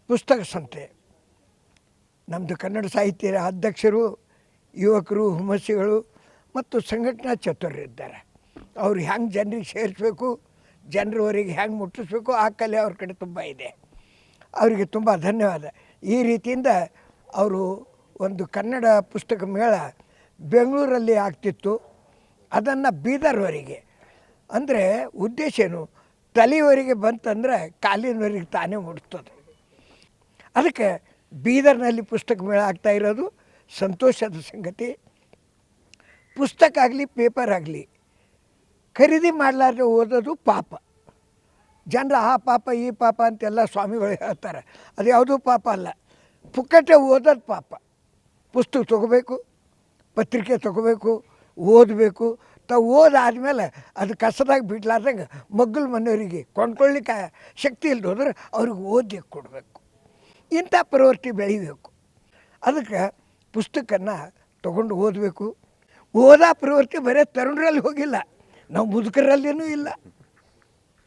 ಪುಸ್ತಕ ಸಂತೆ ನಮ್ಮದು ಕನ್ನಡ ಸಾಹಿತ್ಯ ಅಧ್ಯಕ್ಷರು, ಯುವಕರು, ಹುಮ್ಮಸ್ಸಿಗಳು ಮತ್ತು ಸಂಘಟನಾ ಚತುರರಿದ್ದಾರೆ. ಅವ್ರು ಹೆಂಗೆ ಜನರಿಗೆ ಸೇರಿಸ್ಬೇಕು, ಜನರವರೆಗೆ ಹೆಂಗೆ ಮುಟ್ಟಿಸ್ಬೇಕು, ಆ ಕಲೆ ಅವ್ರ ಕಡೆ ತುಂಬ ಇದೆ. ಅವರಿಗೆ ತುಂಬ ಧನ್ಯವಾದ. ಈ ರೀತಿಯಿಂದ ಅವರು ಒಂದು ಕನ್ನಡ ಪುಸ್ತಕ ಮೇಳ ಬೆಂಗಳೂರಲ್ಲಿ ಆಗ್ತಿತ್ತು, ಅದನ್ನು ಬೀದರ್ವರೆಗೆ, ಅಂದರೆ ಉದ್ದೇಶ ಏನು, ತಲೆಯವರೆಗೆ ಬಂತಂದರೆ ಕಾಲಿನವರೆಗೆ ತಾನೇ ಮುಟ್ತದೆ. ಅದಕ್ಕೆ ಬೀದರ್ನಲ್ಲಿ ಪುಸ್ತಕ ಮೇಳ ಆಗ್ತಾ ಇರೋದು ಸಂತೋಷದ ಸಂಗತಿ. ಪುಸ್ತಕ ಆಗಲಿ ಪೇಪರ್ ಆಗಲಿ ಖರೀದಿ ಮಾಡಲಾರ್ದೆ ಓದೋದು ಪಾಪ. ಜನರು ಆ ಪಾಪ ಈ ಪಾಪ ಅಂತೆಲ್ಲ ಸ್ವಾಮಿಗಳು ಹೇಳ್ತಾರೆ. ಅದು ಯಾವುದೂ ಪಾಪ ಅಲ್ಲ, ಪುಕ್ಕಟೆ ಓದೋದು ಪಾಪ. ಪುಸ್ತಕ ತೊಗೋಬೇಕು, ಪತ್ರಿಕೆ ತೊಗೋಬೇಕು, ಓದಬೇಕು. ಓದಾದ್ಮೇಲೆ ಅದು ಕಸದಾಗ ಬಿಡ್ಲಾರ್ದಂಗೆ ಮಗ್ಗಲ ಮನೆಯವರಿಗೆ ಕೊಂಡ್ಕೊಳ್ಳಿಕ್ಕೆ ಶಕ್ತಿ ಇಲ್ಲದೆ ಹೋದ್ರೆ ಅವ್ರಿಗೆ ಓದಕ್ಕೆ ಕೊಡಬೇಕು. ಇಂಥ ಪ್ರವೃತ್ತಿ ಬೆಳಿಬೇಕು. ಅದಕ್ಕೆ ಪುಸ್ತಕನ ತೊಗೊಂಡು ಓದಬೇಕು. ಓದೋ ಪ್ರವೃತ್ತಿ ಬರೀ ತರುಣರಲ್ಲಿ ಹೋಗಿಲ್ಲ, ನಾವು ಮುದುಕರಲ್ಲಿನೂ ಇಲ್ಲ.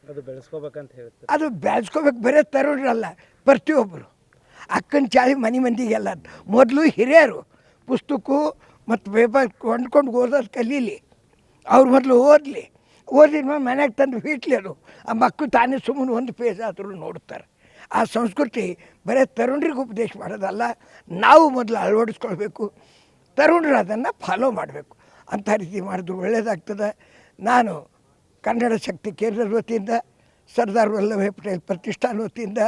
ಅದು ಬೆಳೆಸ್ಕೋಬೇಕಂತ ಹೇಳ್ತಾರೆ. ಅದು ಬೆಳೆಸ್ಕೋಬೇಕು, ಬರೀ ತರುಣರಲ್ಲ, ಪ್ರತಿಯೊಬ್ಬರು. ಅಕ್ಕನ ಚಾಳಿ ಮನೆ ಮಂದಿಗೆಲ್ಲ ಮೊದಲು ಹಿರಿಯರು ಪುಸ್ತಕ ಮತ್ತು ಪೇಪರ್ ಕೊಂಡ್ಕೊಂಡು ಓದೋದು ಕಲೀಲಿ. ಅವ್ರು ಮೊದಲು ಓದಲಿ, ಓದಿದ ಮೇಲೆ ಮನೆಗೆ ತಂದು ಬಿಟ್ಲಿ. ಅದು ಆ ಮಕ್ಕಳು ತಾನೇ ಸುಮ್ಮನೆ ಒಂದು ಪೇಜ್ ಆದರೂ ನೋಡ್ತಾರೆ. ಆ ಸಂಸ್ಕೃತಿ ಬರೀ ತರುಣರಿಗೆ ಉಪದೇಶ ಮಾಡೋದಲ್ಲ, ನಾವು ಮೊದಲು ಅಳವಡಿಸ್ಕೊಳ್ಬೇಕು, ತರುಣರು ಅದನ್ನು ಫಾಲೋ ಮಾಡಬೇಕು. ಅಂಥ ರೀತಿ ಮಾಡಿದ್ರು ಒಳ್ಳೆಯದಾಗ್ತದೆ. ನಾನು ಕನ್ನಡ ಶಕ್ತಿ ಕೇಂದ್ರದ ವತಿಯಿಂದ, ಸರ್ದಾರ್ ವಲ್ಲಭಾಯ್ ಪಟೇಲ್ ಪ್ರತಿಷ್ಠಾನ ವತಿಯಿಂದ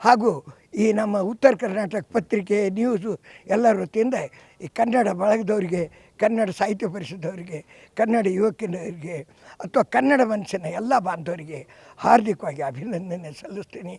ಹಾಗೂ ಈ ನಮ್ಮ ಉತ್ತರ ಕರ್ನಾಟಕ ಪತ್ರಿಕೆ, ನ್ಯೂಸು ಎಲ್ಲರ ವತಿಯಿಂದ ಈ ಕನ್ನಡ ಬಳಗದವರಿಗೆ, ಕನ್ನಡ ಸಾಹಿತ್ಯ ಪರಿಷದವರಿಗೆ, ಕನ್ನಡ ಯುವಕರಿಗೆ ಅಥವಾ ಕನ್ನಡ ಮನುಷ್ಯನ ಎಲ್ಲ ಬಾಂಧವರಿಗೆ ಹಾರ್ದಿಕವಾಗಿ ಅಭಿನಂದನೆ ಸಲ್ಲಿಸ್ತೀನಿ.